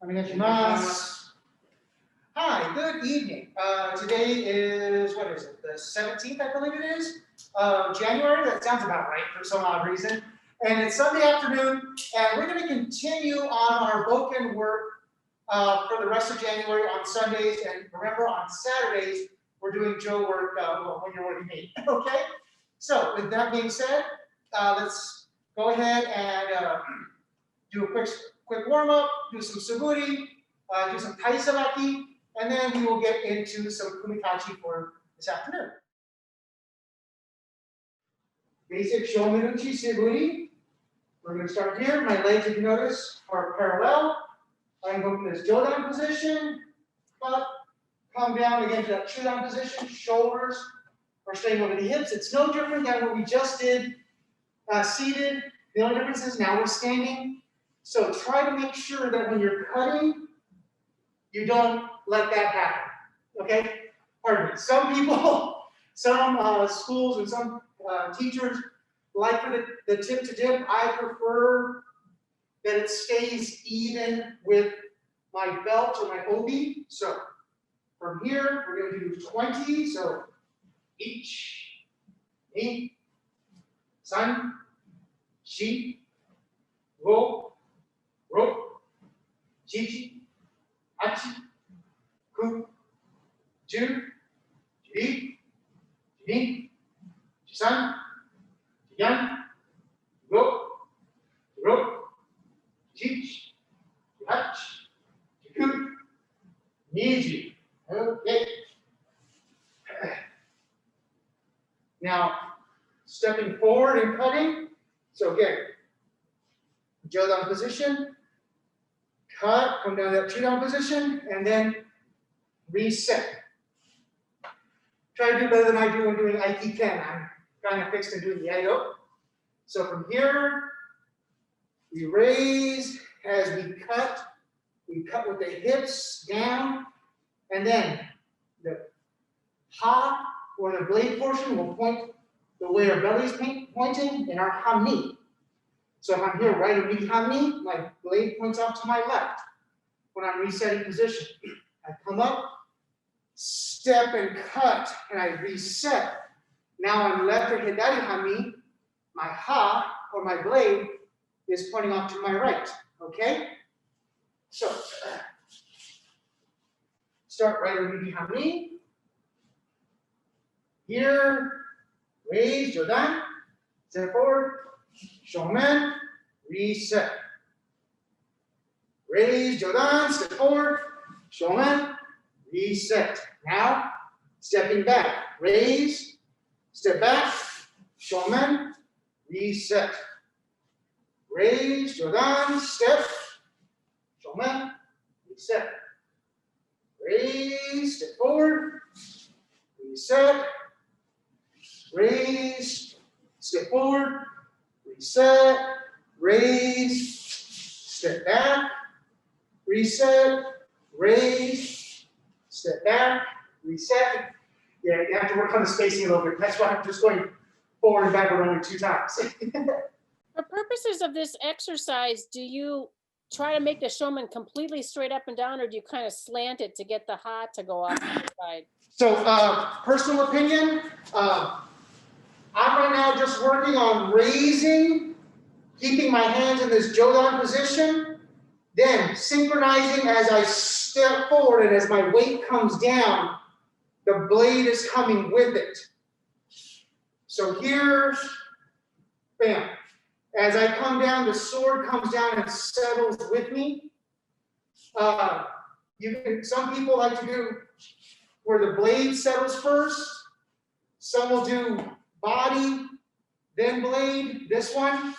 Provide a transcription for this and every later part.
Onegaishimasu. Hi, good evening. Today is, what is it, the 17th, I believe it is, of January. That sounds about right for some odd reason. And it's Sunday afternoon, and we're going to continue on our bokken work for the rest of January on Sundays. And remember, on Saturdays, we're doing Joe work when you're working me. Okay? So, with that being said, let's go ahead and do a quick warm-up, do some siburi, do some sabaki, and then we will get into some kumi tachi for this afternoon. Basic shomen uchi siburi. We're going to start here. My legs, if you notice, are parallel. I'm going to this jodan position, up, come down again to that chudan position. Shoulders are staying over the hips. It's no different than what we just did seated. The only difference is now we're standing. So try to make sure that when you're cutting, you don't let that happen, okay? Pardon me. Some people, some schools and some teachers like for the tip to dip. I prefer that it stays even with my belt or my obi. So from here, we're going to do 20. So ichi, ni, san, shi, wo, ro, ichi, tachi, kumi, giri, irimi, san, yan, go, ichi, tachi, kumi, niji. Okay. Now, stepping forward and cutting. So again, jodan position, cut, come down to that chudan position, and then reset. Try to do better than I do when doing ichi ken. I'm kind of fixed in doing the ido. So from here, we raise as we cut with the hips down, and then the ha, or the blade portion, will point the way our belly is pointing in our hamni. So if I'm here right immediately hamni, my blade points off to my left. When I'm resetting position, I come up, step and cut, and I reset. Now I'm left or hidari hamni, my ha, or my blade, is pointing off to my right, okay? So, start right immediately hamni. Here, raise, jodan, step forward, shomen, reset. Raise, jodan, step forward, shomen, reset. Now, stepping back, raise, step back, shomen, reset. Raise, jodan, step, shomen, reset. Raise, step forward, reset. Raise, step forward, reset, raise, step back, reset, raise, step back, reset. Yeah, you have to work on the spacing a little bit. That's why I'm just going forward and backward only 2 times. For purposes of this exercise, do you try to make the shomen completely straight up and down, or do you kind of slant it to get the ha to go off to the side? So, personal opinion, I'm right now just working on raising, keeping my hands in this jodan position, then synchronizing as I step forward, and as my weight comes down, the blade is coming with it. So here, bam. As I come down, the sword comes down and settles with me. Some people like to do where the blade settles first. Some will do body, then blade, this one.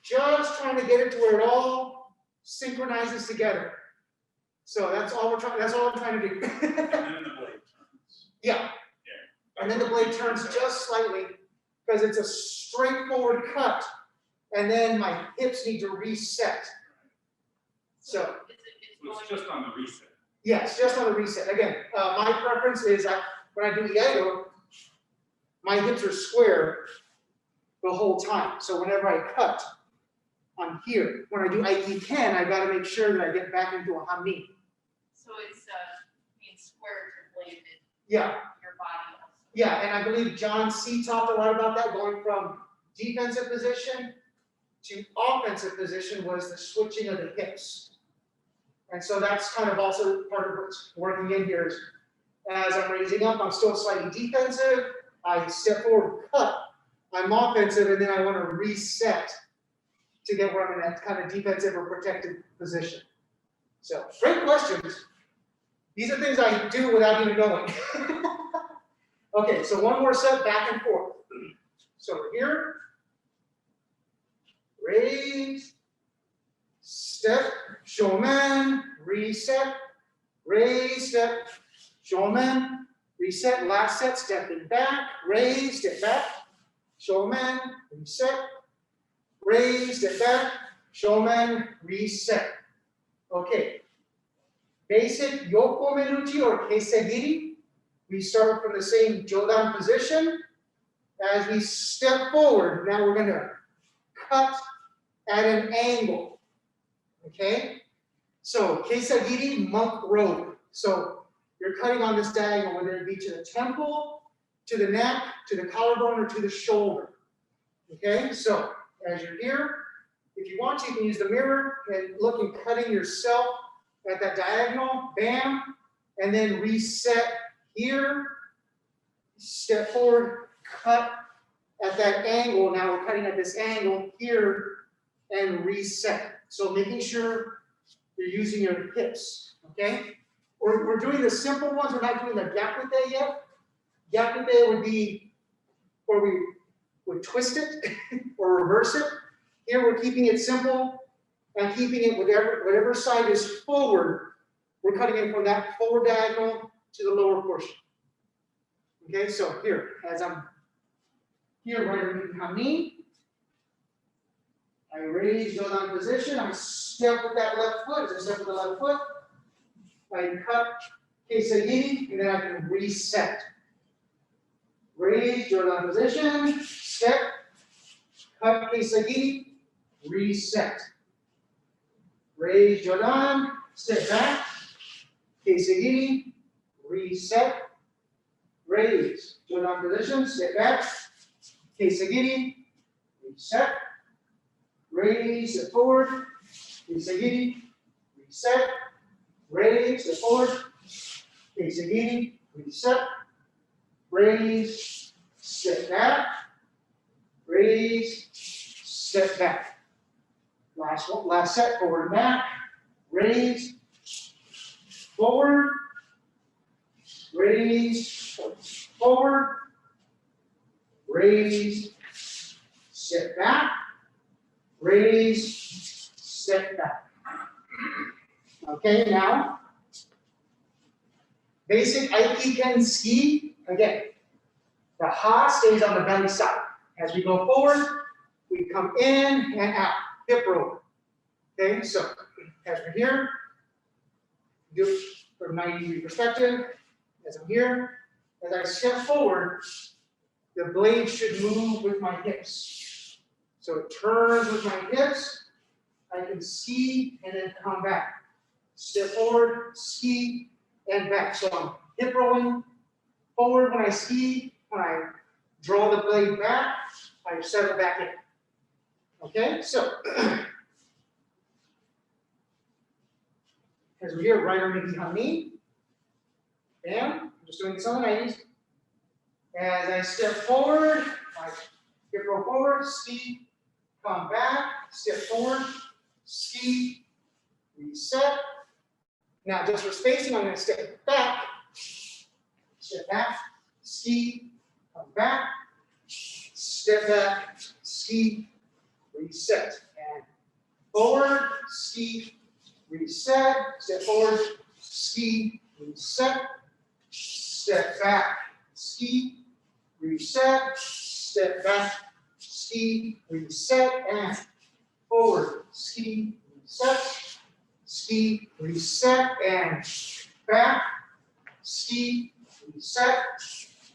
Just trying to get it to where it all synchronizes together. So that's all I'm trying to do. And then the blade turns. Yeah. And then the blade turns just slightly because it's a straightforward cut. And then my hips need to reset. So it's just on the reset. yes, just on the reset. Again, my preference is when I do the ido, my hips are square the whole time. So whenever I cut, on here. When I do ichi ken, I gotta make sure that I get back into a hami. So it's being squared to blade in Yeah, your body also. yeah, and I believe John C. talked a lot about that, going from defensive position to offensive position was the switching of the hips. And so that's kind of also part of what's working in here is as I'm raising up, I'm still slightly defensive. I step forward, cut. I'm offensive, and then I want to reset to get where I'm in that kind of defensive or protective position. So, great questions. These are things I do without even knowing. Okay, so one more set back and forth. So we're here. Raise, step, shomen, reset, raise, step, shomen, reset, last set, stepping back, raise, step back, shomen, reset, raise, step back, shomen, reset. Okay. Basic yokomen uchi or kesa giri. We start from the same jodan position. As we step forward, now we're going to cut at an angle. Okay? So, kesa giri, monk robe. So, you're cutting on this diagonal, whether it be to the temple, to the neck, to the collarbone, or to the shoulder. Okay? So, as you're here, if you want to, you can use the mirror and look and cutting yourself at that diagonal, bam, and then reset here, step forward, cut at that angle. Now we're cutting at this angle here and reset. So making sure you're using your hips, okay? We're doing the simple ones. We're not doing the gyakute yet. Gyakute would be where we would twist it or reverse it. Here we're keeping it simple and keeping it whatever side is forward. We're cutting it from that forward diagonal to the lower portion. Okay, so here, as I'm here, right underneath my knee, I raise, go down position, I step with that left foot, as I step with the left foot, I cut kesa giri, and then I can reset. Raise, go down position, step, cut kesa giri, reset. Raise, jodan, step back, kesa giri, reset. Raise, jodan position, step back, kesa giri, reset. Raise, step forward, kesa giri, reset. Raise, step forward, kesa giri, reset. Raise, step back, raise, step back. Last set, forward and back, raise, forward, raise, forward, raise, step back, raise, step back. Okay, now, basic Aikiken ski, again, the ha stays on the belly side. As we go forward, we come in and out, hip roll. Okay, so as we're here, do it from 90-degree perspective. As I'm here, as I step forward, the blade should move with my hips. So it turns with my hips. I can ski and then come back. Step forward, ski, and back. So I'm hip rolling forward when I ski. When I draw the blade back, I settle back in. Okay, so as we're here, right arm behind me. Bam, I'm just doing this on the 90s. As I step forward, I hip roll forward, ski, come back, step forward, ski, reset. Now, just for spacing, I'm going to step back, ski, come back, step back, ski, reset, and forward, ski, reset, step forward, ski, reset, step back, ski, reset, step back, ski, reset, and forward, ski, reset, ski, reset, and back, ski, reset,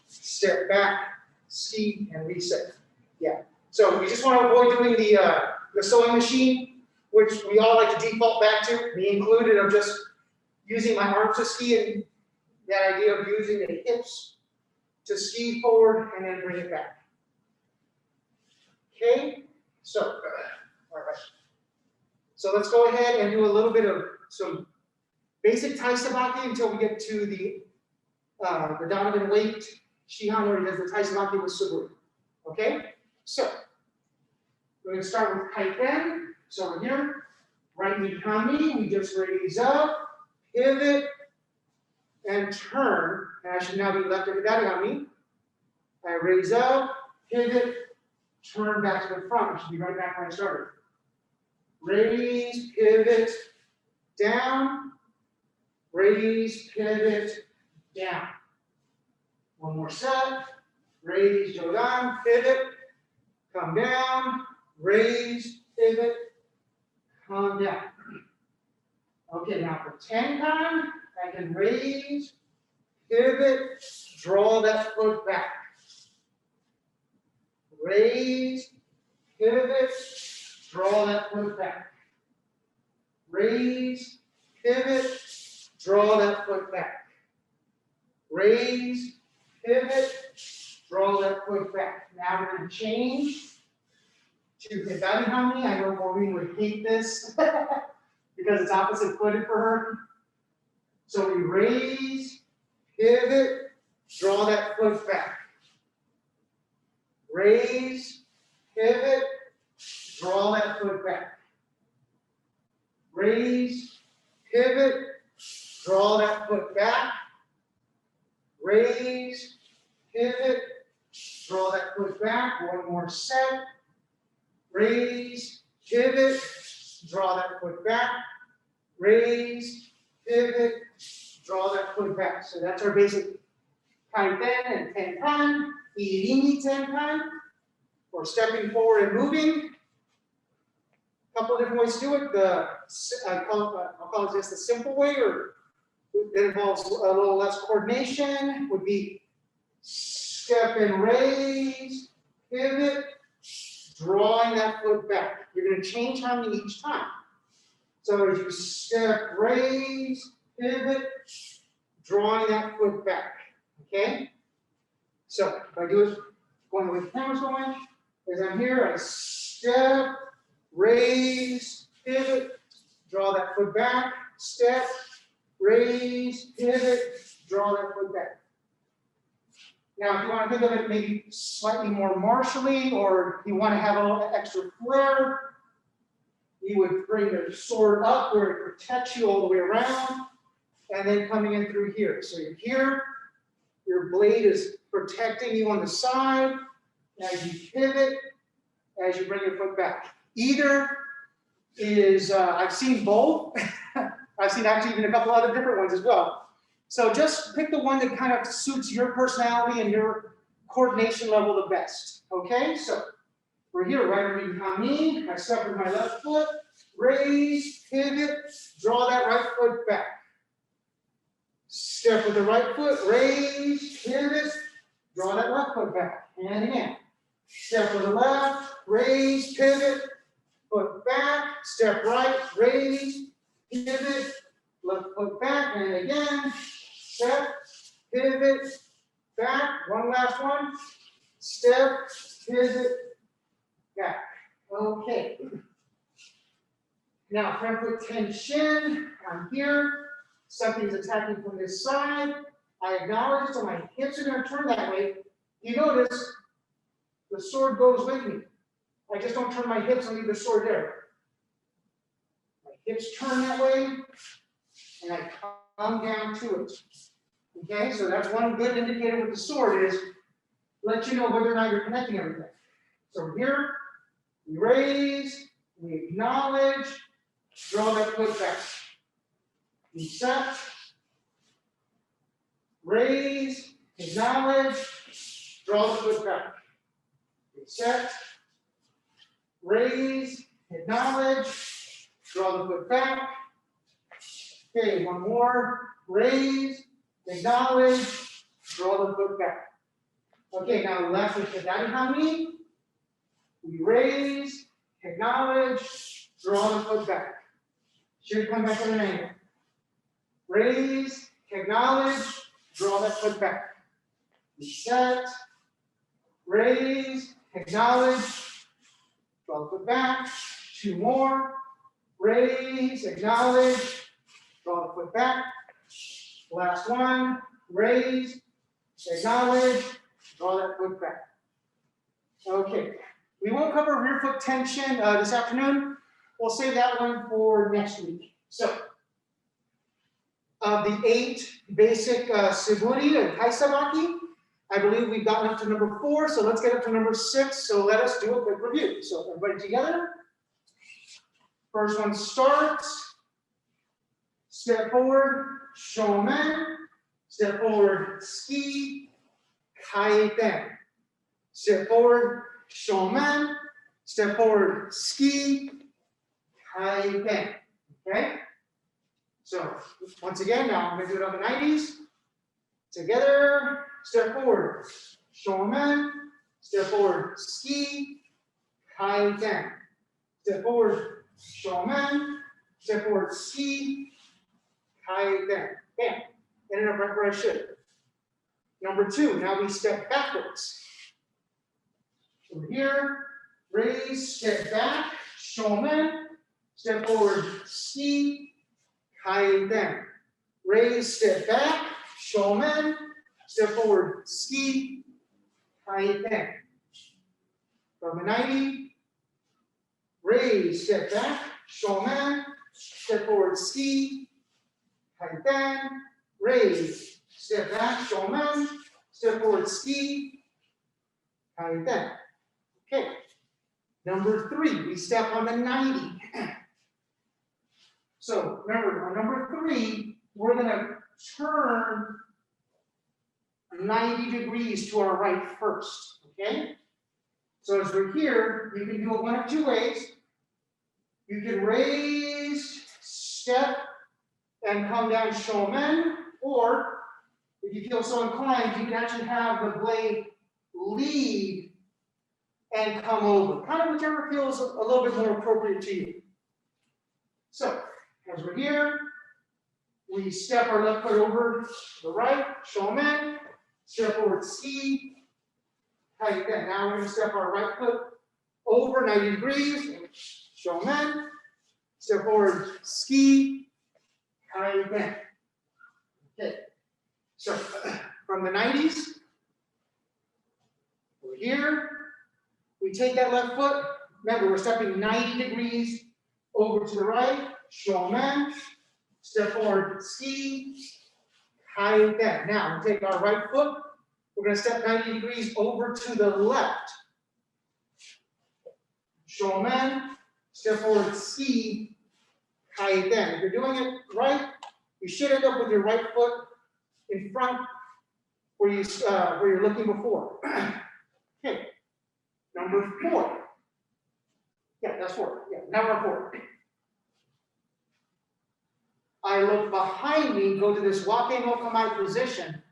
step back, ski, and reset. Yeah. So we just want to avoid doing the the sewing machine, which we all like to default back to, me included, of just using my arms to ski, and that idea of using the hips to ski forward and then bring it back. Okay, so, all right. So let's go ahead and do a little bit of some basic tai sabaki until we get to the Donovan weight shihan, where he does the tai sabaki with siburi. Okay, so we're going to start with kaiten. So we're here, right knee kami, we just raise up, pivot, and turn. And I should now be left kami. I raise up, pivot, turn back to the front. I should be right back where I started. Raise, pivot, down, raise, pivot, down. One more set. Raise, jodan, pivot, come down, raise, pivot, come down. Okay, now for tenkan, I can raise, pivot, draw that foot back. Raise, pivot, draw that foot back. Raise, pivot, draw that foot back. Raise, pivot, draw that foot back. Now we're going to change to hidari hami. I know Maureen would hate this because it's opposite footed for her. So we raise, pivot, draw that foot back. Raise, pivot, draw that foot back. Raise, pivot, draw that foot back. Raise, pivot, draw that foot back. One more set. Raise, pivot, draw that foot back. Raise, pivot, draw that foot back. So that's our basic kaiten and tenkan, irimi tenkan, or stepping forward and moving. A couple of different ways to do it. I'll call it just the simple way, or that involves a little less coordination, would be step and raise, pivot, drawing that foot back. You're going to change harmony each time. So as you step, raise, pivot, drawing that foot back. Okay? So if I do it going the way the camera's going, as I'm here, I step, raise, pivot, draw that foot back, step, raise, pivot, draw that foot back. Now, if you want to think of it maybe slightly more martially, or you want to have a little extra flair, you would bring the sword up where it protects you all the way around, and then coming in through here. So you're here, your blade is protecting you on the side, as you pivot, as you bring your foot back. Either is, I've seen both. I've seen actually even a couple other different ones as well. So just pick the one that kind of suits your personality and your coordination level the best. Okay, so we're here, right knee kami. I step with my left foot, raise, pivot, draw that right foot back. Step with the right foot, raise, pivot, draw that left foot back. And again, step with the left, raise, pivot, foot back, step right, raise, pivot, left foot back, and again, step, pivot, back, one last one, step, pivot, back. Okay. Now, front foot tenchin, I'm here, something's attacking from this side, I acknowledge it, so my hips are going to turn that way. You notice the sword goes with me. I just don't turn my hips and leave the sword there. My hips turn that way, and I come down to it. Okay, so that's one good indicator with the sword is let you know whether or not you're connecting everything. So here, we raise, we acknowledge, draw that foot back. We set, raise, acknowledge, draw the foot back. We set, raise, acknowledge, draw the foot back. Okay, one more, raise, acknowledge, draw the foot back. Okay, now left with hidari hami. We raise, acknowledge, draw the foot back. Should come back at an angle. Raise, acknowledge, draw that foot back. Reset, raise, acknowledge, draw the foot back. 2 more. Raise, acknowledge, draw the foot back. Last one. Raise, acknowledge, draw that foot back. Okay. We won't cover rear foot tension this afternoon. We'll save that one for next week. So, the 8 basic siburi and kai sabaki, I believe we've gotten up to number 4, so let's get up to number 6. So let us do a quick review. So everybody together. First one starts. Step forward, shomen. Step forward, tsuki, kaiten. Step forward, shomen. Step forward, tsuki, kaiten. Okay? So once again, now I'm going to do it on the 90s. Together, step forward, shomen. Step forward, tsuki, kaiten. Step forward, shomen. Step forward, tsuki, kaiten. Bam. Ended up right where I should. Number 2, now we step backwards. Over here, raise, step back, shomen. Step forward, tsuki, kaiten. Raise, step back, shomen. Step forward, tsuki, kaiten. From the 90, raise, step back, shomen. Step forward, tsuki, kaiten. Raise, step back, shomen. Step forward, tsuki, kaiten. Okay. Number 3, we step on the 90. So remember, on number 3, we're going to turn 90 degrees to our right first. Okay? So as we're here, you can do it one of 2 ways. You can raise, step, and come down shomen, or if you feel so inclined, you can actually have the blade lead and come over. Kind of whichever feels a little bit more appropriate to you. So, as we're here, we step our left foot over to the right, shomen, step forward, tsuki, kaiten. Now we're going to step our right foot over 90 degrees, shomen, step forward, tsuki, kaiten. Okay, so from the 90s, we're here, we take that left foot, remember we're stepping 90 degrees over to the right, shomen, step forward, tsuki, kaiten. Now we take our right foot, we're going to step 90 degrees over to the left, shomen, step forward, tsuki, kaiten. If you're doing it right, you should end up with your right foot in front where you're looking before. Okay, number 4. Yeah, that's 4. Yeah, number 4. I look behind me, go to this waki no kamae position.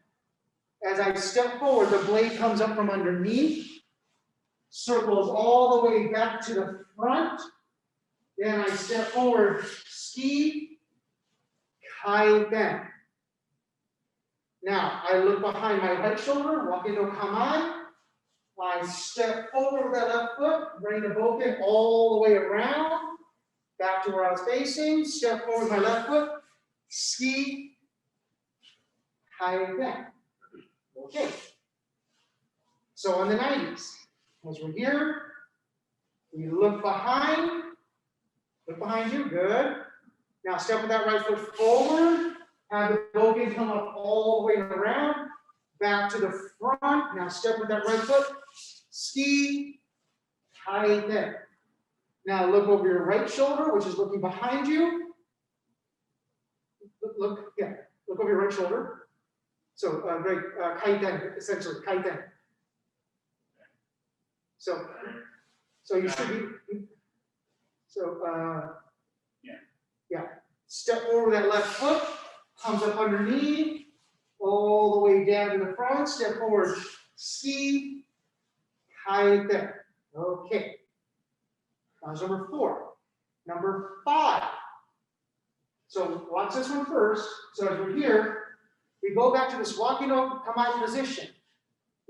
As I step forward, the blade comes up from underneath, circles all the way back to the front. Then I step forward, tsuki, kaiten. Now, I look behind my right shoulder, waki no kamae. I step forward with that left foot, bring the bokken all the way around, back to where I was facing, step forward with my left foot, tsuki, kaiten. Okay. So on the 90s, as we're here, we look behind you, good. Now step with that right foot forward, have the bokken come up all the way around, back to the front. Now step with that right foot, tsuki, kaiten. Now look over your right shoulder, which is looking behind you. Look over your right shoulder. So, great, kaiten, essentially, kaiten. So you should be, yeah. Step over that left foot, comes up underneath, all the way down to the front, step forward, tsuki, kaiten. Okay. That was number 4. Number 5. So watch this one first. So as we're here, we go back to this waki no kamae position.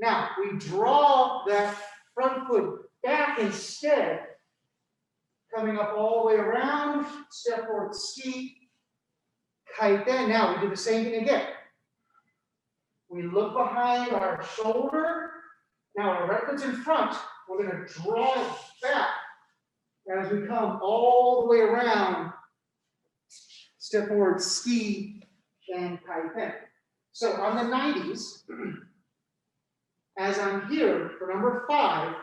Now, we draw that front foot back instead, coming up all the way around, step forward, ski, kaiten. Now, we do the same thing again. We look behind our shoulder. Now, our right foot's in front. We're going to draw it back as we come all the way around, step forward, ski, and kaiten. So on the 90s, as I'm here for number 5,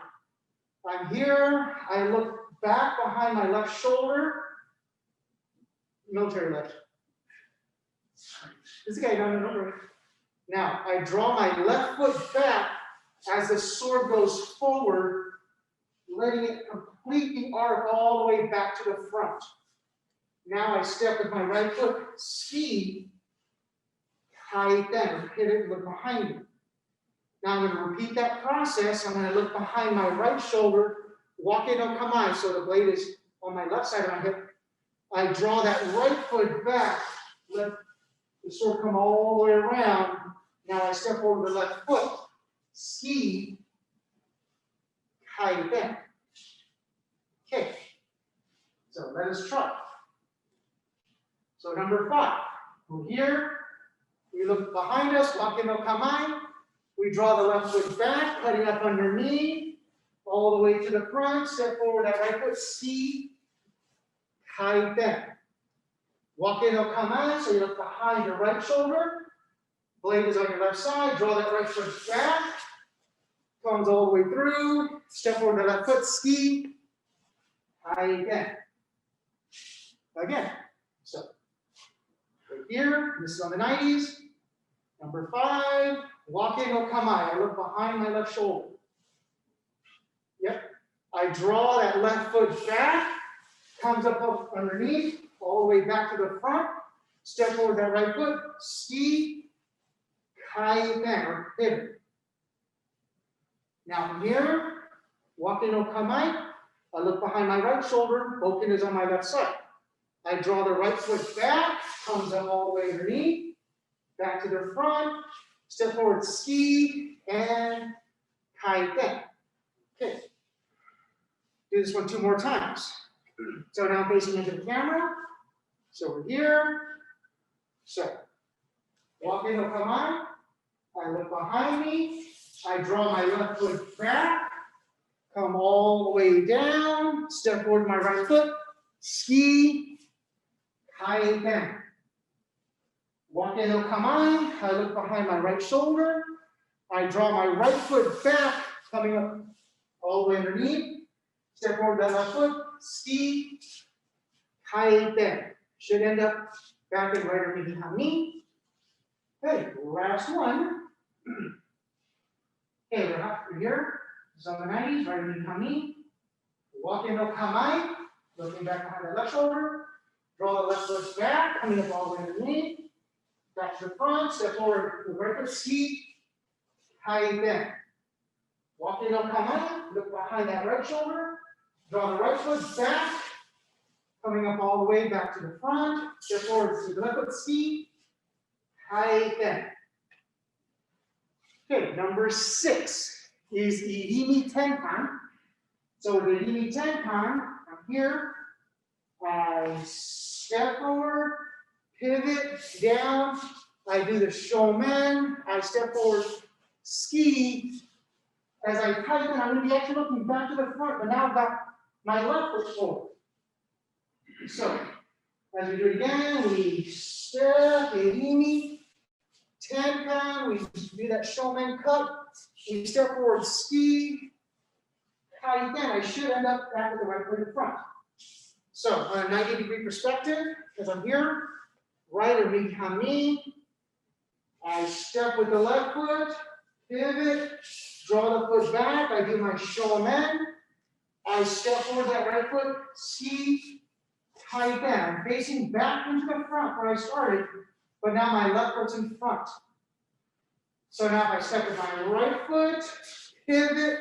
I'm here, I look back behind my left shoulder, military left. This guy don't remember. Now, I draw my left foot back as the sword goes forward, letting it completely arc all the way back to the front. Now I step with my right foot, ski, kaiten, hit it and look behind me. Now I'm going to repeat that process. I'm going to look behind my right shoulder, waki no kamae, so the blade is on my left side of my hip. I draw that right foot back, let the sword come all the way around. Now I step over the left foot, ski, kaiten. Okay, so let us try. So number 5, we're here, we look behind us, waki no kamae. We draw the left foot back, cutting up underneath, all the way to the front, step forward that right foot, ski, kaiten. Waki no kamae, so you look behind your right shoulder, blade is on your left side, draw that right foot back, comes all the way through, step forward the left foot, ski, kaiten. Again, so right here, this is on the 90s. Number 5, waki no kamae. I look behind my left shoulder. Yep. I draw that left foot back, comes up underneath, all the way back to the front. Step forward that right foot, ski, kaiten, or pivot. Now from here, waki no kamae. I look behind my right shoulder, bokken is on my left side. I draw the right foot back, comes up all the way underneath, back to the front, step forward, ski, and kaiten. Okay. Do this one 2 more times. So now I'm facing into the camera. So we're here. So, waki no kamae. I look behind me. I draw my left foot back, come all the way down, step forward my right foot, ski, kaiten. Waki no kamae, I look behind my right shoulder, I draw my right foot back, coming up all the way underneath, step forward that left foot, ski, kaiten. Should end up back and right underneath me. Okay, last one. Okay, we're up here. This is on the 90s, right underneath me. Waki no kamae, looking back behind the left shoulder, draw the left foot back, coming up all the way underneath. Back to the front, step forward to the right foot, ski, kaiten. Waki no kamae, look behind that right shoulder, draw the right foot back, coming up all the way back to the front, step forward to the left foot, ski, kaiten. Okay, number 6 is irimi tenkan. So the irimi tenkan, I'm here, I step forward, pivot down, I do the shomen, I step forward, ski. As I tighten, I'm going to be actually looking back to the front, but now I've got my left foot forward. So, as we do it again, we step, irimi, tenkan, we do that shomen cut, we step forward, ski, kaiten. I should end up back with the right foot in front. So, on a 90-degree perspective, as I'm here, right or behind me, I step with the left foot, pivot, draw the foot back, I do my shomen, I step forward that right foot, ski, kaiten. I'm facing back into the front where I started, but now my left foot's in front. So now if I step with my right foot, pivot,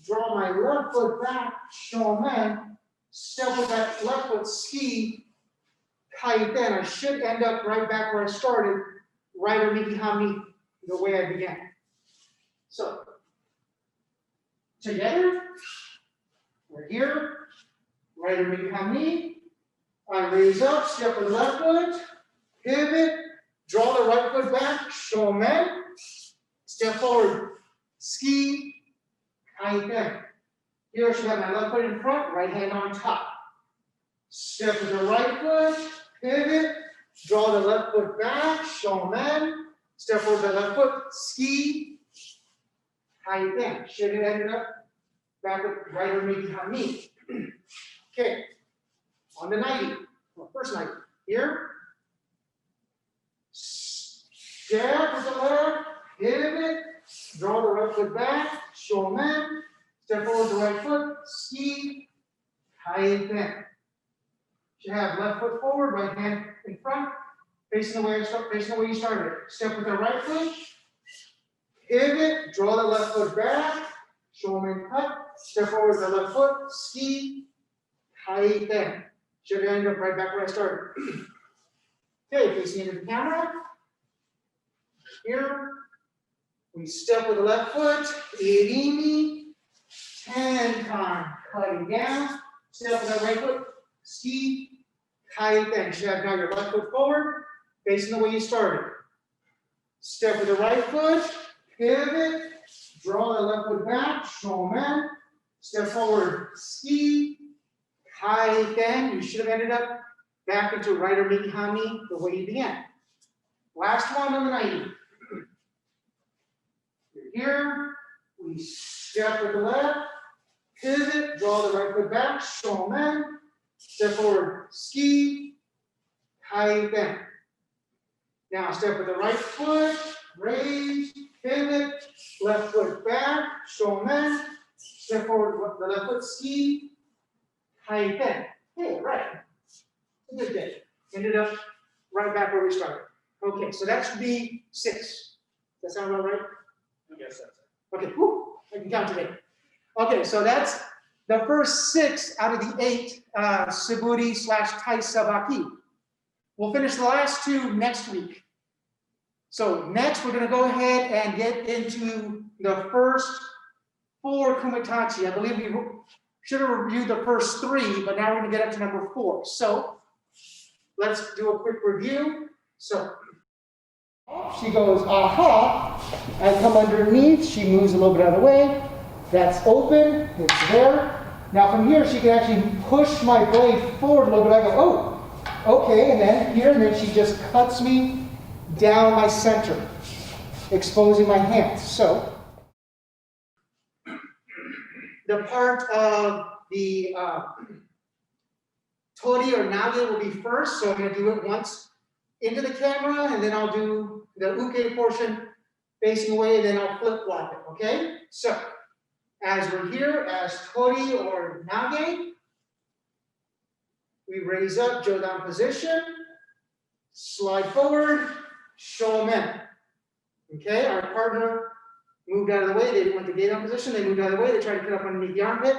draw my left foot back, shomen, step with that left foot, ski, kaiten. I should end up right back where I started, right or mikihami, the way I began. So, together, we're here, right or mikihami. I raise up, step with the left foot, pivot, draw the right foot back, shomen, step forward, ski, kaiten. Here I should have my left foot in front, right hand on top. Step with the right foot, pivot, draw the left foot back, shomen, step forward the left foot, ski, kaiten. Should have ended up back with right or mikihami. Okay, on the 90, well, first 90. Here, step with the left, pivot, draw the right foot back, shomen, step forward the right foot, ski, kaiten. Should have left foot forward, right hand in front, facing the way you started. Step with the right foot, pivot, draw the left foot back, shomen cut, step forward the left foot, ski, kaiten. Should end up right back where I started. Okay, facing into the camera. Here, we step with the left foot, irimi, tenkan, cutting down, step with the right foot, ski, kaiten. Should have now your left foot forward, facing the way you started. Step with the right foot, pivot, draw the left foot back, shomen, step forward, ski, kaiten. You should have ended up back into right or mikihami the way you began. Last one on the 90. Here, we step with the left, pivot, draw the right foot back, shomen, step forward, ski, kaiten. Now step with the right foot, raise, pivot, left foot back, shomen, step forward with the left foot, ski, kaiten. Hey, right. Good day. Ended up right back where we started. Okay, so that should be 6. Does that sound about right? I guess that's it. Okay, whew, I can count today. Okay, so that's the first 6 out of the 8 siburi / tai sabaki. We'll finish the last 2 next week. So next, we're going to go ahead and get into the first 4 kumitachi. I believe we should have reviewed the first 3, but now we're going to get up to number 4. So let's do a quick review. So she goes, aha. I come underneath. She moves a little bit out of the way. That's open. It's there. Now from here, she can actually push my blade forward a little bit. I go, oh, okay. And then here, and then she just cuts me down my center, exposing my hands. So the part of the tori or nage will be first. So I'm going to do it once into the camera, and then I'll do the uke portion facing away, and then I'll flip flop it, okay? So, as we're here, as tori or nage, we raise up, jodan position, slide forward, shomen. Okay, our partner moved out of the way, they went to gedan position, they moved out of the way, they tried to get up underneath the armpit.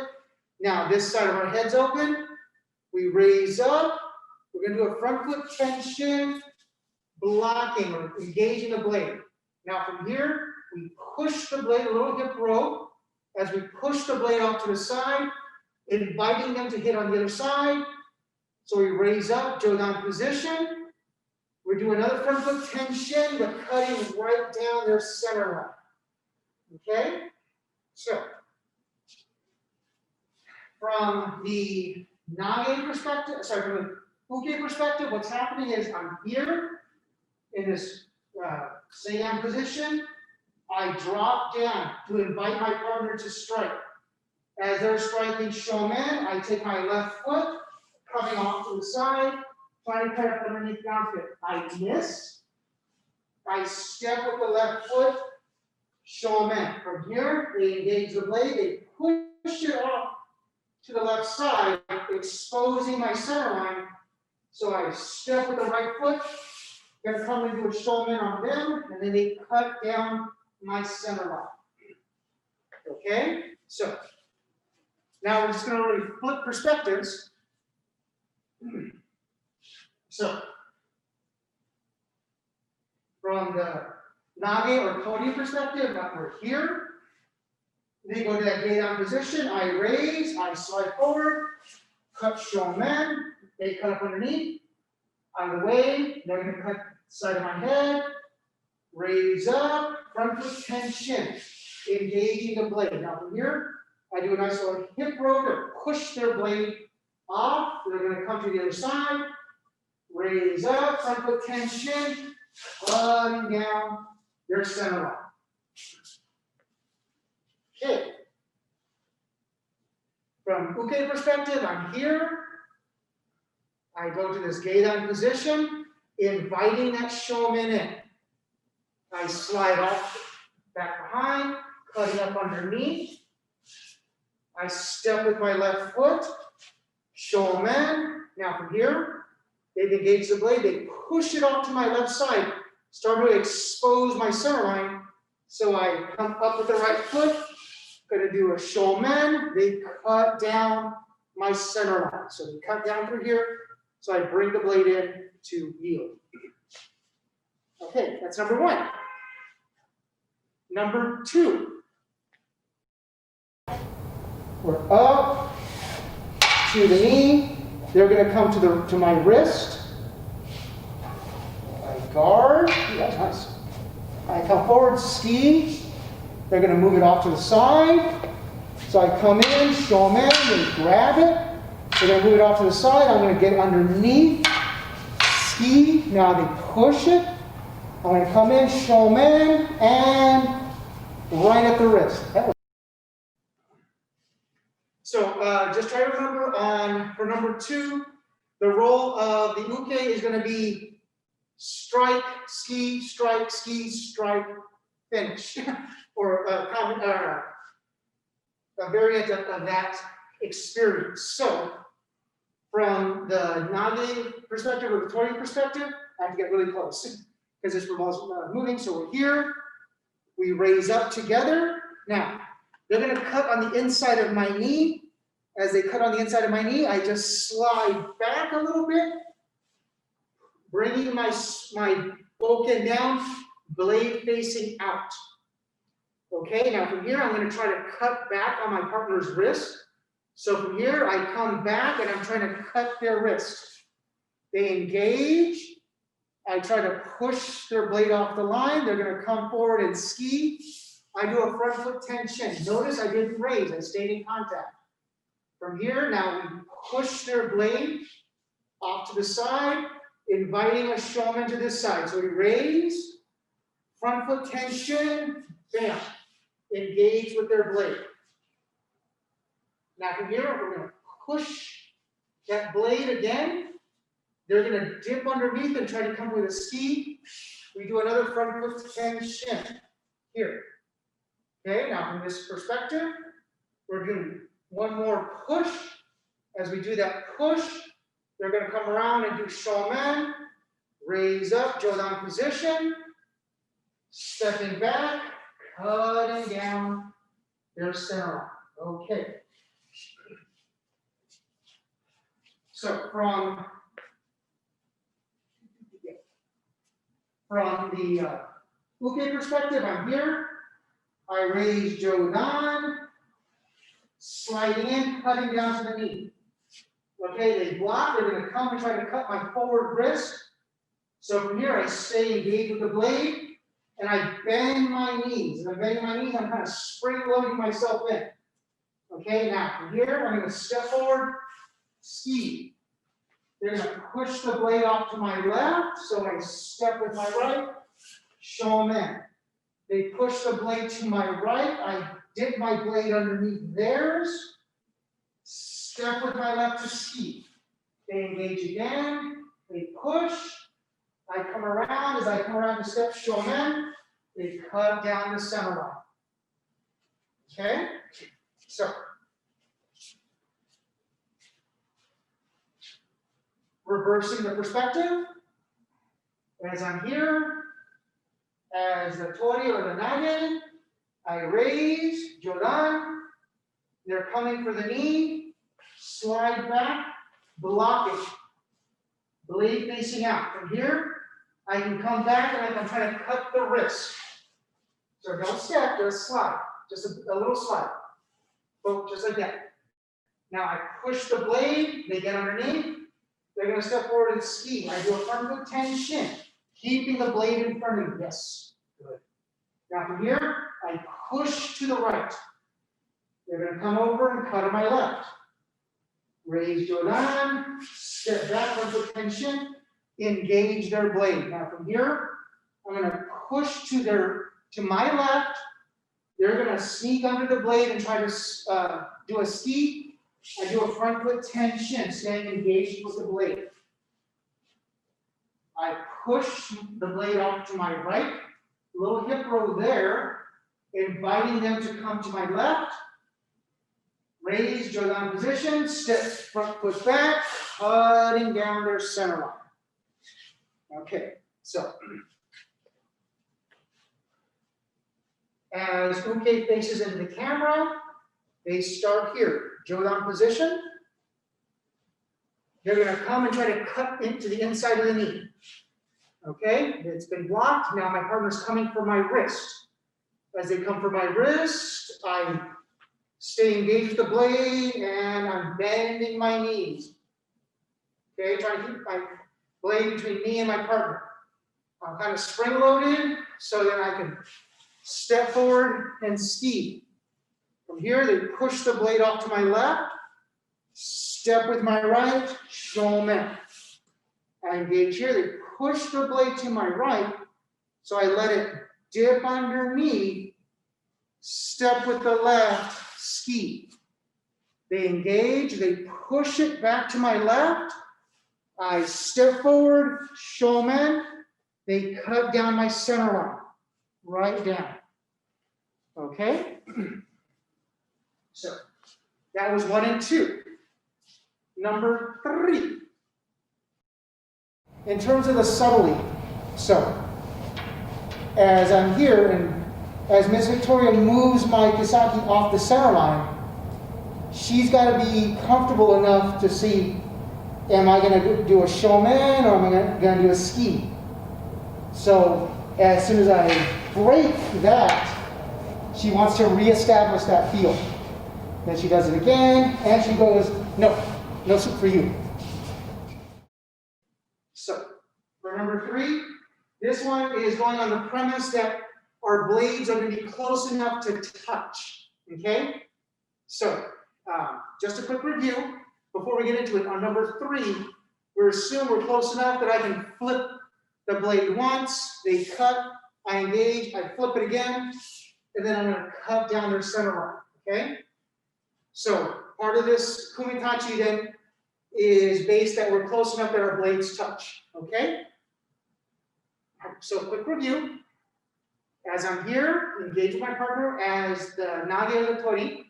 Now, this side of our head's open, we raise up, we're gonna do a front foot tension, blocking or engaging the blade. Now from here, we push the blade, a little hip roll, as we push the blade off to the side, inviting them to hit on the other side. So we raise up, jodan position. We do another front foot tension, but cutting right down their center line. Okay? So, from the nage perspective, from the uke perspective, what's happening is I'm here in this seiyan position. I drop down to invite my partner to strike. As they're striking shomen, I take my left foot, coming off to the side, trying to cut up underneath the armpit. I miss. I step with the left foot, shomen. From here, they engage the blade, they push it off to the left side, exposing my center line. So I step with the right foot, then come into a shomen on them, and then they cut down my center line. Okay? So, Now we're just going to really flip perspectives. So, from the nage or tori perspective, we're here. Then go to that gate down position. I raise, I slide forward, cut shomen. They cut up underneath. Out of the way. They're going to cut the side of my head. Raise up, front foot tension, engaging the blade. Now from here, I do a nice little hip roll to push their blade off. They're going to come to the other side. Raise up, front foot tension, cutting down their center line. Okay. From uke perspective, I'm here. I go to this geidan position, inviting that shomen in. I slide off back behind, cutting up underneath. I step with my left foot, shomen. Now from here, they've engaged the blade, they push it off to my left side, start to expose my center line. So I come up with the right foot, gonna do a shomen, they cut down my center line. So they cut down through here, so I bring the blade in to yield. Okay, that's number one. Number two. We're up to the knee. They're going to come to my wrist. I guard. Ooh, that's nice. I come forward, ski. They're going to move it off to the side. So I come in, shomen, they grab it. They're going to move it off to the side. I'm going to get underneath, ski. Now they push it. I'm going to come in, shomen, and right at the wrist. So just try to remember for number two, the role of the uke is going to be strike, ski, finish, or a variant of that experience. So from the nage perspective or the tori perspective, I have to get really close because this revolves moving. So we're here, we raise up together. Now, they're going to cut on the inside of my knee. As they cut on the inside of my knee, I just slide back a little bit, bringing my bokken down, blade facing out. Okay, now from here, I'm going to try to cut back on my partner's wrist. So from here, I come back and I'm trying to cut their wrist. They engage. I try to push their blade off the line. They're going to come forward and ski. I do a front foot tension. Notice I didn't raise, I stayed in contact. From here, now we push their blade off to the side, inviting a shomen to this side. So we raise, front foot tension, bam, engage with their blade. Now from here, we're going to push that blade again. They're going to dip underneath and try to come with a ski. We do another front foot tension here. Okay, now from this perspective, we're doing one more push. As we do that push, they're going to come around and do shomen, raise up, jodan position, stepping back, cutting down their center line. Okay. So from the uke perspective, I'm here. I raise jodan, sliding in, cutting down to the knee. Okay, they block. They're going to come and try to cut my forward wrist. So from here, I stay engaged with the blade, and I bend my knees. And I'm bending my knees. I'm kind of spring-loading myself in. Okay, now from here, I'm going to step forward, ski. They're going to push the blade off to my left, so I step with my right, shomen. They push the blade to my right, I dip my blade underneath theirs, step with my left to ski. They engage again, they push, I come around, as I come around to step shomen, they cut down the center line. Okay? So, reversing the perspective, as I'm here, as the tori or the nage, I raise, jodan, They're coming for the knee, slide back, blocking, blade facing out. From here, I can come back and I can try to cut the wrist. So don't step, just slide, just a little slide. Boom, just like that. Now I push the blade, they get underneath, they're gonna step forward and ski. I do a front foot tenchin, keeping the blade in front of you, yes, good. Now from here, I push to the right. They're gonna come over and cut to my left. Raise Jodan, step back, front foot tenchin, engage their blade. Now from here, I'm gonna push to my left. They're gonna sneak under the blade and try to do a ski. I do a front foot tenchin, staying engaged with the blade. I push the blade off to my right, little hip row there, inviting them to come to my left. Raise, Jodan position, step front foot back, cutting down their center line. Okay, so as uke faces into the camera, they start here, Jodan position. They're going to come and try to cut into the inside of the knee. Okay, it's been blocked. Now my partner's coming for my wrist. As they come for my wrist, I stay engaged with the blade and I'm bending my knees. Okay, trying to keep my blade between me and my partner. I'm kind of spring loaded so that I can step forward and ski. From here, they push the blade off to my left, step with my right, shomen. I engage here, they push the blade to my right, so I let it dip underneath, step with the left, ski. They engage, they push it back to my left, I step forward, shomen, they cut down my center line, right down. Okay? So that was 1 and 2. Number 3. In terms of the subtlety, so as I'm here and as Ms. Victoria moves my kisaki off the center line, she's got to be comfortable enough to see, am I going to do a shomen or am I going to do a ski? So as soon as I break that, she wants to reestablish that feel. Then she does it again, and she goes, no soup for you. So, for number 3, this one is going on the premise that our blades are going to be close enough to touch, okay? So, just a quick review before we get into it. On number 3, we assume we're close enough that I can flip the blade once, they cut, I engage, I flip it again, and then I'm going to cut down their center line, okay? So part of this kumi tachi then is based that we're close enough that our blades touch, okay? So quick review. As I'm here, engage with my partner as the nage or the tori,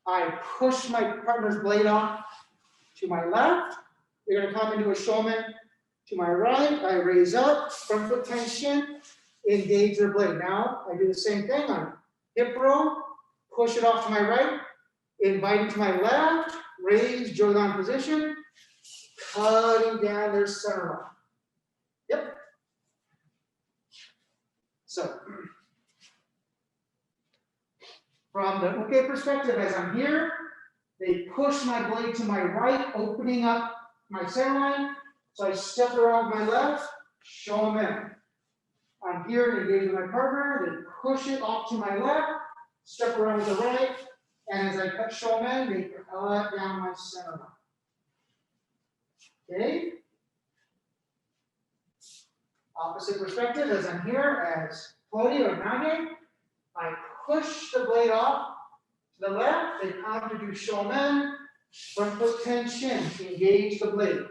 I push my partner's blade off to my left. They're going to come into a shomen to my right. I raise up, front foot tenchin, engage their blade. Now I do the same thing on hip row, push it off to my right, inviting to my left, raise, Jodan position, cutting down their center line. Yep. So, from the uke perspective, as I'm here, they push my blade to my right, opening up my center line. So I step around my left, shomen. I'm here to engage with my partner, they push it off to my left, step around to the right, and as I cut shomen, they cut down my center line. Okay? Opposite perspective, as I'm here as tori or nage, I push the blade off to the left, they come to do shomen, front foot tenchin, engage the blade.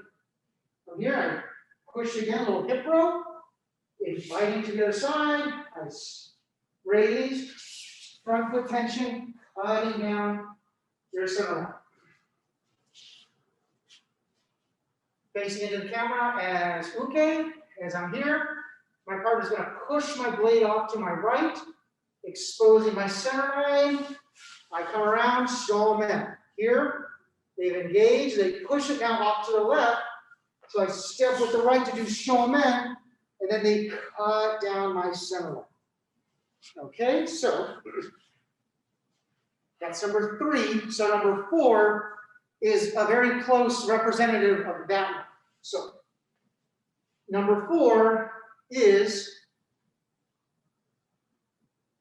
From here, I push again, a little hip row, inviting to the other side, I raise, front foot tenchin, cutting down your center line. Facing into the camera as uke, as I'm here, my partner's going to push my blade off to my right, exposing my center line. I come around, shomen. Here, they've engaged, they push it now off to the left. So I step with the right to do shomen, and then they cut down my center line. Okay, so that's number 3. So number 4 is a very close representative of that one. So number 4 is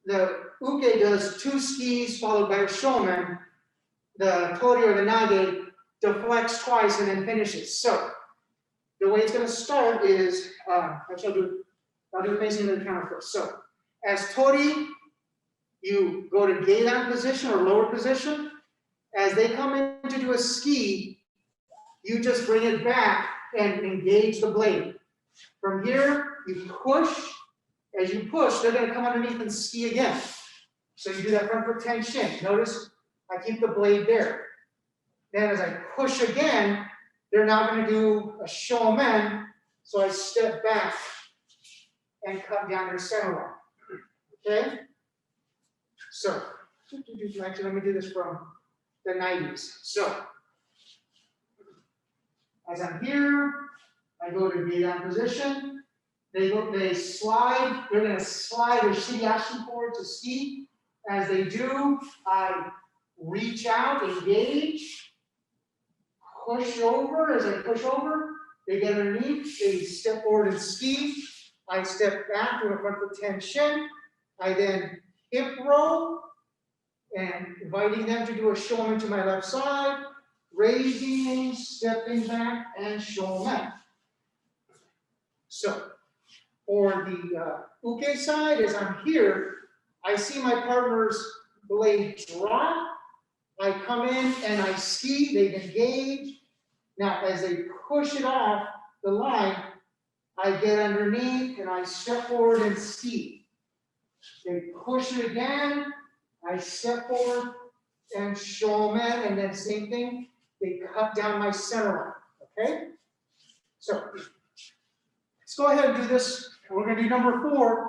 the uke does 2 skis followed by a shomen. The tori or the nage deflects twice and then finishes. So the way it's going to start is, actually I'll do it facing into the counter first. So as tori, you go to geidan position or lower position. As they come in to do a ski, you just bring it back and engage the blade. From here, you push. As you push, they're going to come underneath and ski again. So you do that front foot tenchin. Notice I keep the blade there. Then as I push again, they're now going to do a shomen. So I step back and cut down their center line. Okay? So, actually, let me do this from the 90s. So, as I'm here, I go to geidan position. They slide, they're going to slide their shigeashi forward to ski. As they do, I reach out, engage, push over. As I push over, they get underneath, they step forward and ski. I step back to a front foot tenchin. I then hip roll and inviting them to do a shomen to my left side, raising, stepping back, and shomen. So, for the uke side, as I'm here, I see my partner's blade drop. I come in and I ski, they engage. Now, as they push it off the line, I get underneath and I step forward and ski. They push it again, I step forward and shomen, and then same thing, they cut down my center line, okay? So, let's go ahead and do this. We're gonna do number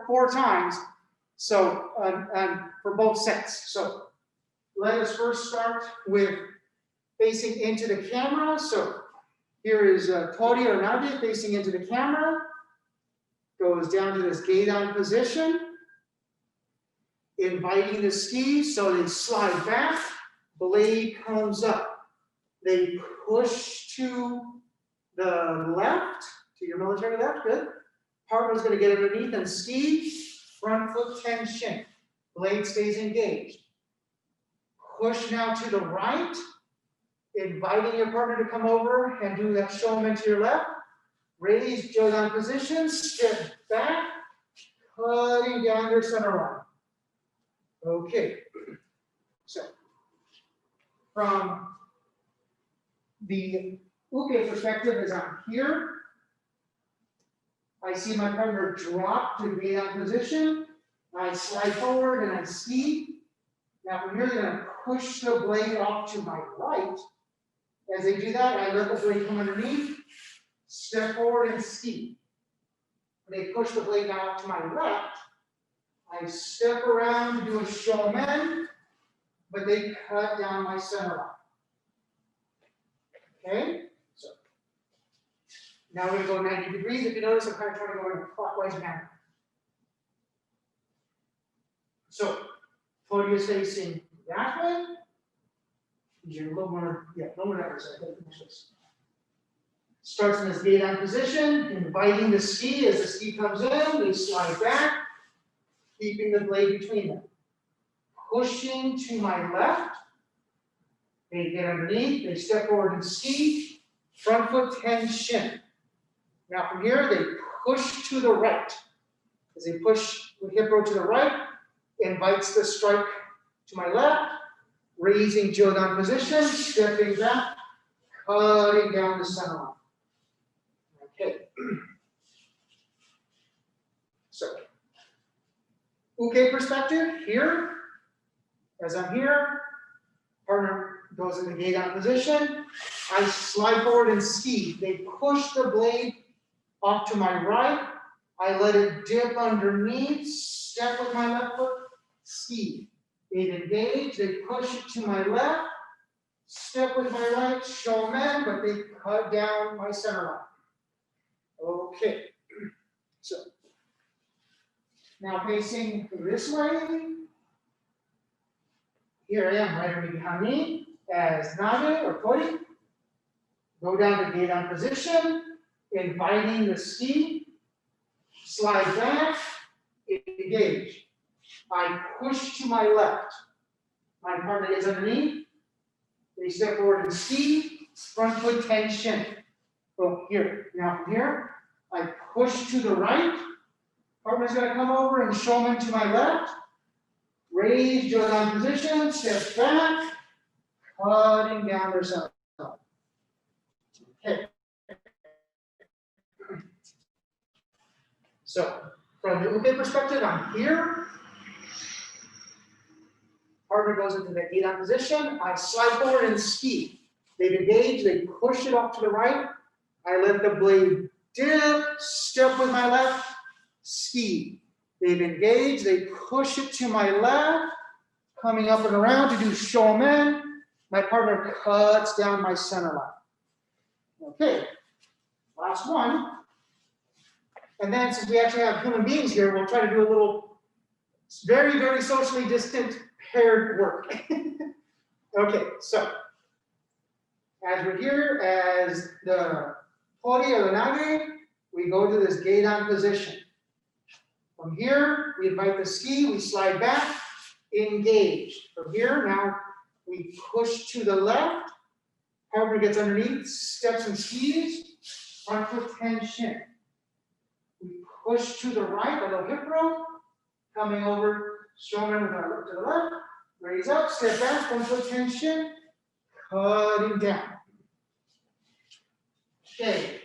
4 times. So, for both sets. So, let us first start with facing into the camera. So, here is tori or nage facing into the camera. Goes down to this geidan position. Inviting the ski, so they slide back. Blade comes up. They push to the left, to your military left, good. Partner's gonna get underneath and ski. Front foot tenchin. Blade stays engaged. Push now to the right. Inviting your partner to come over and do that shomen to your left. Raise jodan position, step back, cutting down your center line. Okay. So, from the uke perspective, as I'm here, I see my partner drop to geidan position. I slide forward and I ski. Now from here, they're going to push the blade off to my right. As they do that, I let the blade come underneath, step forward and ski. When they push the blade now off to my left, I step around to do a shomen, but they cut down my center line. Okay? So now we're going to go 90 degrees. If you notice, I'm kind of trying to go in a clockwise manner. So, tori is facing that way. You're a little more, a little more that way, so I gotta finish this. Starts in this geidan position, inviting the ski. As the ski comes in, they slide back, keeping the blade between them. Pushing to my left, they get underneath, they step forward and ski. Front foot tenchin. Now from here, they push to the right. As they push with hip roll to the right, invites the strike to my left, raising jodan position, stepping back, cutting down the center line. Okay. So, uke perspective, here, as I'm here, partner goes in the geidan position, I slide forward and ski. They push the blade off to my right, I let it dip underneath, step with my left foot, ski. They've engaged, they push it to my left, step with my right, shomen, but they cut down my center line. Okay, so now facing this way. Here I am, right over behind me, as nage or kori. Go down to gedan position, inviting the ski, slide back, engage. I push to my left. My partner gets underneath. They step forward and ski, front foot tension. From here. Now from here, I push to the right. Partner's gonna come over and shomen to my left. Raise Jodan position, step back, cutting down their center. Okay. So from the uke perspective, I'm here. Partner goes into the gedan position. I slide forward and ski. They've engaged, they push it off to the right. I let the blade dip, step with my left, ski. They've engaged, they push it to my left, coming up and around to do shomen. My partner cuts down my center line. Okay, last one. And then since we actually have human beings here, we'll try to do a little very, very socially distant paired work. Okay, so as we're here as the kori or the nage, we go to this gedan position. From here, we invite the ski, we slide back, engage. From here, now we push to the left, partner gets underneath, steps and skis, front foot tension. We push to the right, a little hip roll, coming over, shomen with our look to the left, raise up, step back, front foot tension, cutting down. Okay.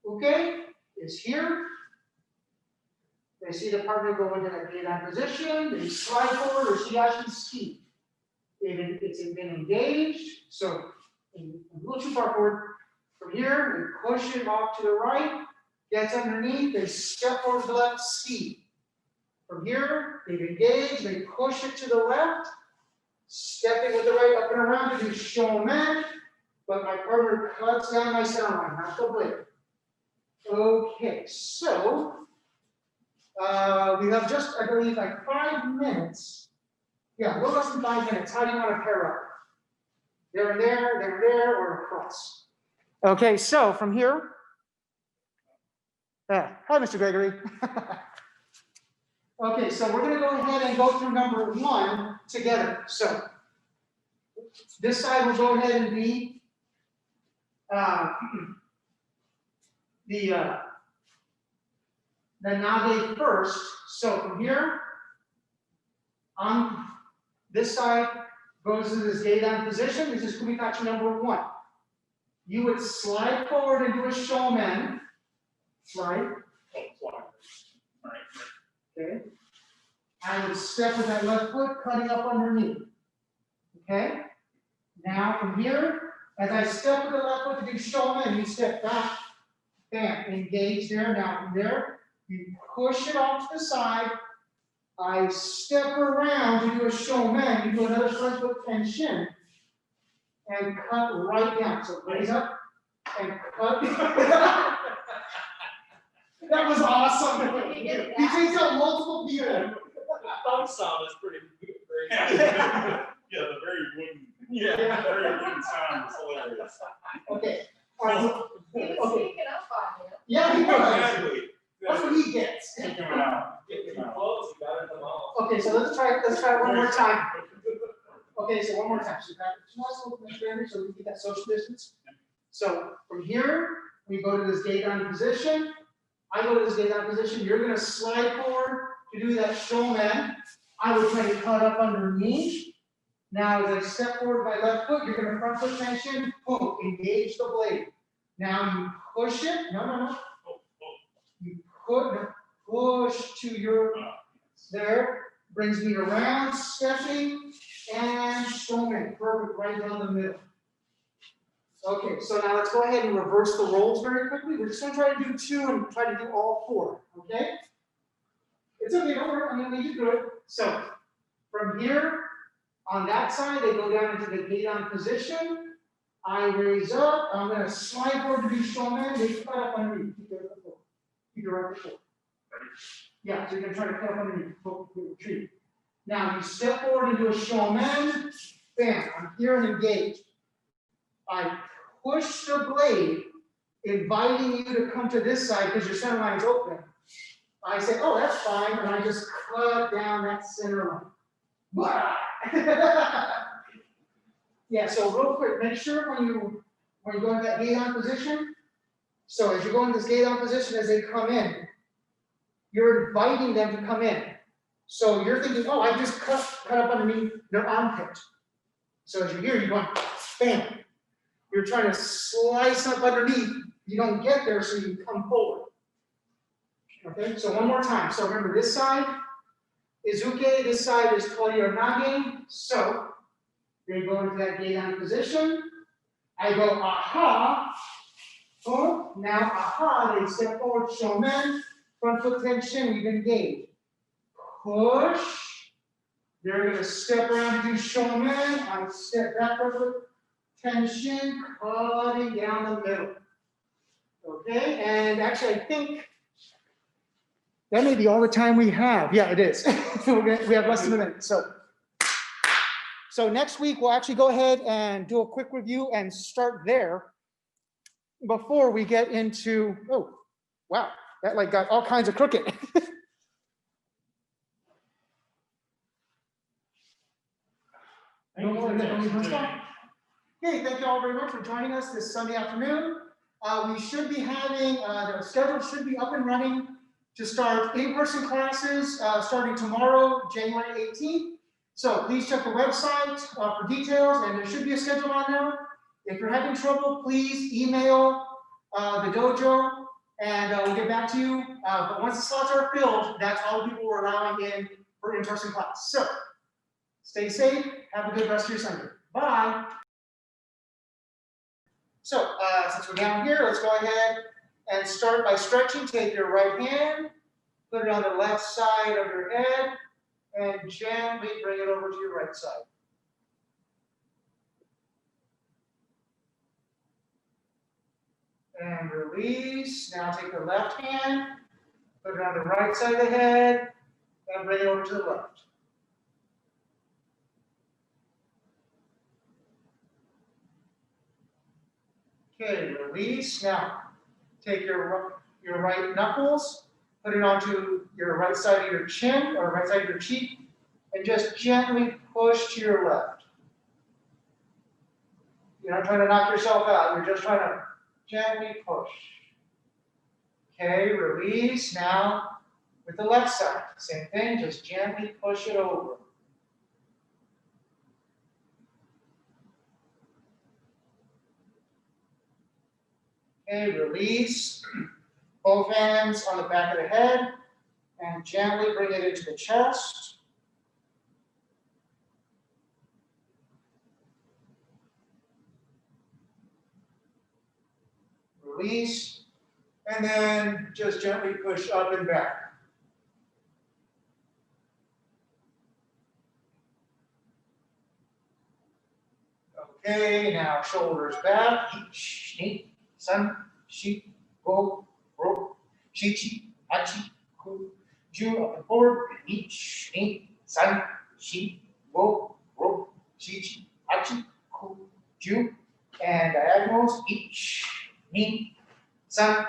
Okay is here. They see the partner go into that gedan position, they slide forward or shiashi ski. It's been engaged, so a little too far forward. From here, they push it off to the right, gets underneath, they step forward to the left, ski. From here, they've engaged, they push it to the left, stepping with the right up and around to do shomen, but my partner cuts down my center line, not the blade. Okay, so we have just, I believe, like 5 minutes. Yeah, a little less than 5 minutes. How do you want to pair up? There and there, or across? Okay, so from here. Hi, Mr. Gregory. Okay, so we're going to go ahead and go through number 1 together. So this side will go ahead and be the nage first. So from here, on this side goes to this gedan position. This is kumi tachi number 1. You would slide forward and do a shomen. Slide. Okay. I would step with that left foot, cutting up underneath. Okay. Now from here, as I step with the left foot to do shomen, you step back, bam, engage there. Now from there, you push it off to the side. I step around to do a shomen. You do another front foot tension and cut right down. So raise up and cut. That was awesome. He takes out multiple people. Thumb sound is pretty good. Yeah, the very wooden sound is hilarious. Okay. He was Okay. sneaking up on you. Yeah, he was. Exactly. That's what he gets. Take him out. If you close, you got it them all. Okay, so let's try it one more time. Okay, so one more time. So you got two more little so we can get that social distance. So from here, we go to this gedan position. I go to this gedan position. You're going to slide forward to do that shomen. I would try to cut up underneath. Now, as I step forward with my left foot, you're going to front foot tension. Boom, engage the blade. Now you push it. No. You push to your there. Brings me around, stepping, and shomen. Perfect, right down the middle. Okay, so now let's go ahead and reverse the roles very quickly. We're just going to try to do 2 and try to do all 4. Okay? It's okay, don't worry. I'm going to lead you through it. So From here, on that side, they go down into the gate-on position. I raise up, I'm gonna slide forward to do shomen, they cut up underneath, keep it up before. Keep it right before. Yeah, so you're gonna try to cut up underneath, retreat. Now you step forward into a shomen, bam, I'm here and engaged. I push the blade, inviting you to come to this side because your center line is open. I say, oh, that's fine, and I just cut down that center line. Yeah, so real quick, make sure when you go into that gate on position, so as you go into this gate on position, as they come in, you're inviting them to come in. So you're thinking, oh, I just cut up underneath their armpit. So as you're here, you're going, bam. You're trying to slice up underneath. You don't get there, so you come forward. Okay, so one more time. So remember, this side is uke, this side is tori or nage. So they go into that gate on position. I go, aha. Oh, now, aha, they step forward, shomen, front foot tension, we've engaged. Push. They're going to step around to do shomen. I step back over tension, cutting down the middle. Okay, and actually, I think that may be all the time we have. Yeah, it is. We have less than a minute. So next week, we'll actually go ahead and do a quick review and start there before we get into, oh, wow, that like got all kinds of crooked. Okay, thank you all very much for joining us this Sunday afternoon. We should be having, the schedule should be up and running to start in-person classes starting tomorrow, January 18th. So please check the website for details, and there should be a schedule on there. If you're having trouble, please email the dojo, and we'll get back to you. But once the slots are filled, that's all the people we're allowing in for in-person class. So stay safe. Have a good rest of your Sunday. Bye. So since we're down here, let's go ahead and start by stretching. Take your right hand, put it on the left side of your head, and gently bring it over to your right side. And release. Now take the left hand, put it on the right side of the head, and bring it over to the left. Okay, release. Now take your right knuckles, put it onto your right side of your chin or right side of your cheek, and just gently push to your left. You're not trying to knock yourself out, you're just trying to gently push. Okay, release. Now with the left side, same thing, just gently push it over. Okay, release. Both hands on the back of the head and gently bring it into the chest. Release, and then just gently push up and back. Okay, now shoulders back. Ichi, san, shi, go, ro, shichi, hachi, ku, ju, up and forward. Ichi, san, shi, go, ro, shichi, hachi, ku, ju, and diagonals. Ichi, san,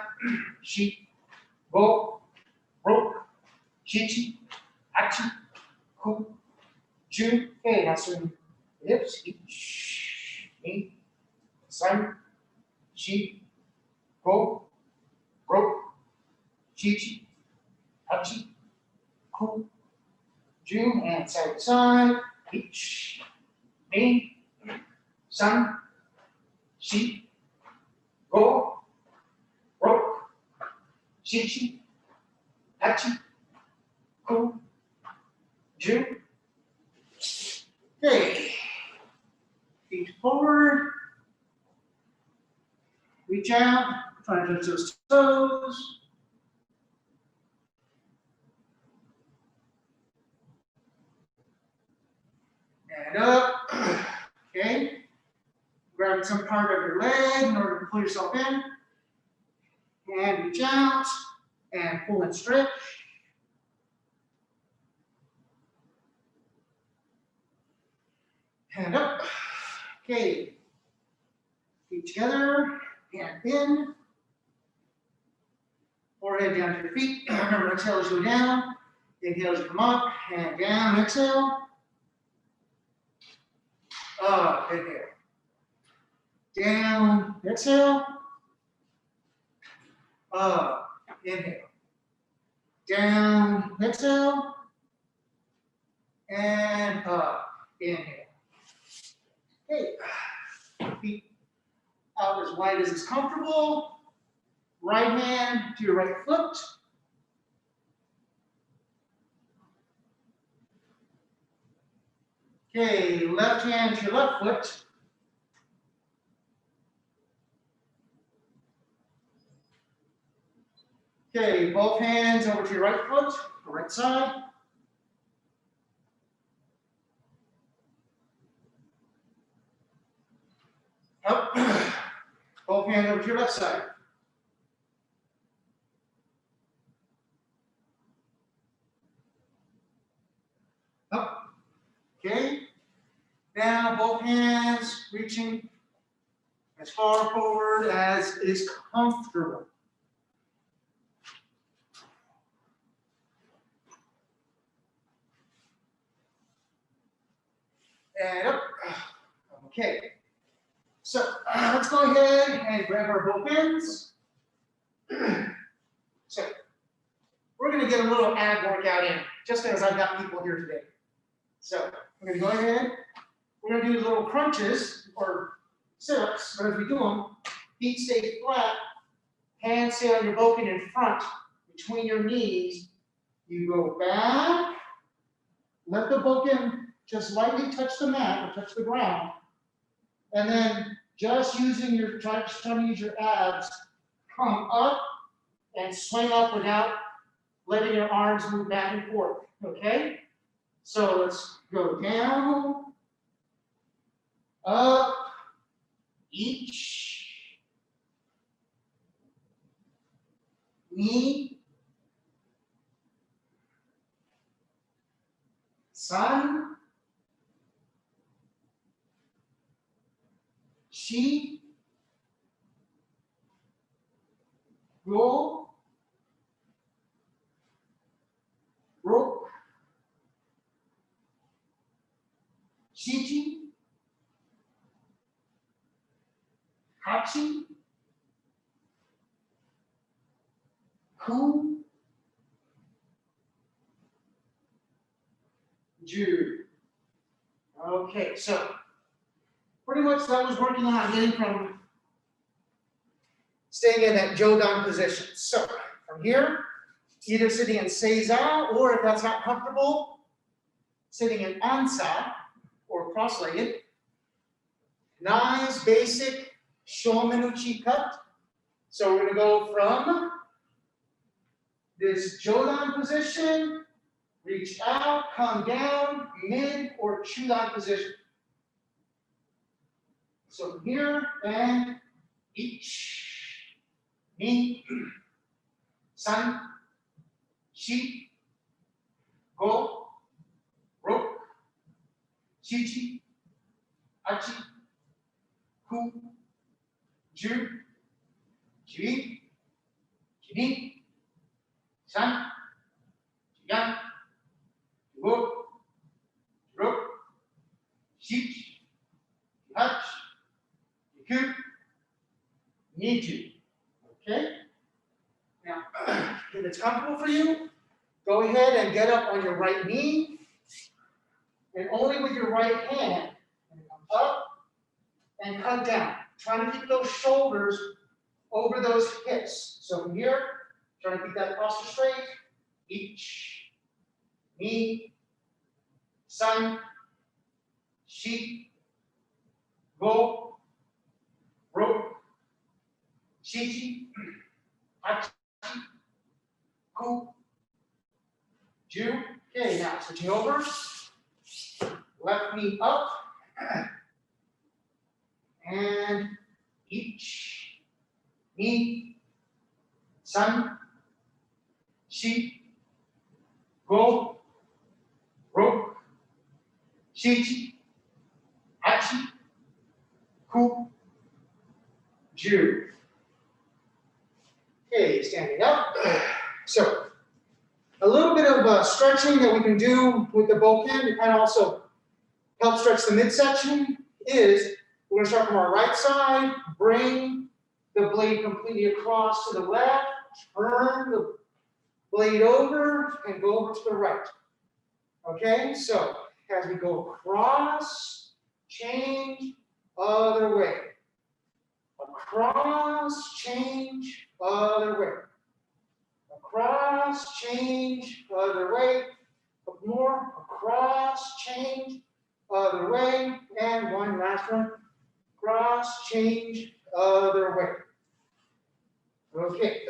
shi, go, ro, shichi, hachi, ku, ju. Okay, now swing hips. Ichi, san, shi, go, ro, shichi, hachi, ku, ju, and side to side. Ichi, san, shi, go, ro, shichi, hachi, ku, ju. Okay. Feet forward. Reach out. Try to touch those toes. Stand up. Okay. Grab some part of your leg in order to pull yourself in. And reach out and pull and stretch. Hand up. Okay. Feet together. Hand in. Forehead down to your feet. Remember, exhale as you go down. Inhale as you come up. Hand down. Exhale. Up. Inhale. Down. Exhale. Up. Inhale. Down. Exhale. And up. Inhale. Okay. Feet out as wide as is comfortable. Right hand to your right foot. Okay, left hand to your left foot. Okay, both hands over to your right foot, the right side. Up. Both hands over to your left side. Up. Okay. Now both hands reaching as far forward as is comfortable. And up. Okay. So let's go ahead and grab our bookends. So we're going to get a little ab workout in, just as I've got people here today. So we're going to go ahead. We're going to do little crunches or sit-ups, but as we do them, feet stay flat, hands stay on your bokken in front, between your knees. You go back, let the bokken just lightly touch the mat or touch the ground, and then just using your, trying to use your abs, come up and swing up without letting your arms move back and forth, okay? So let's go down, up, each, knee, side, chi, roll, rope, ichi, tachi, kumi, Okay, so pretty much that was working on getting from staying in that jodan position. So from here, either sitting in seiza, or if that's not comfortable, sitting in ansa or cross-legged. Nice basic shomen uchi cut. So we're going to go from this jodan position, reach out, come down, mid or chudan position. So from here, and each, ni, san, shi, go, ro, ichi, achi, ku, ju, ji, ni, san, yan, go, ro, ichi, hach, iku, niju. Okay? Now, if it's comfortable for you, go ahead and get up on your right knee, and only with your right hand, and come up and come down. Trying to keep those shoulders over those hips. So from here, trying to keep that posture straight. Each, ni, san, shi, go, ro, ichi, hachi, ku, ju. Okay, now switching over. left knee up, and ichi, ni, san, shi, go, ro, shichi, hachi, ku, ju. Okay, standing up. So, a little bit of stretching that we can do with the bokken to kind of also help stretch the midsection is we're going to start from our right side, bring the blade completely across to the left, turn the blade over, and go over to the right. Okay, so as we go across, change, other way. Across, change, other way. Across, change, other way. More, across, change, other way. And one last one. Cross, change, other way. Okay.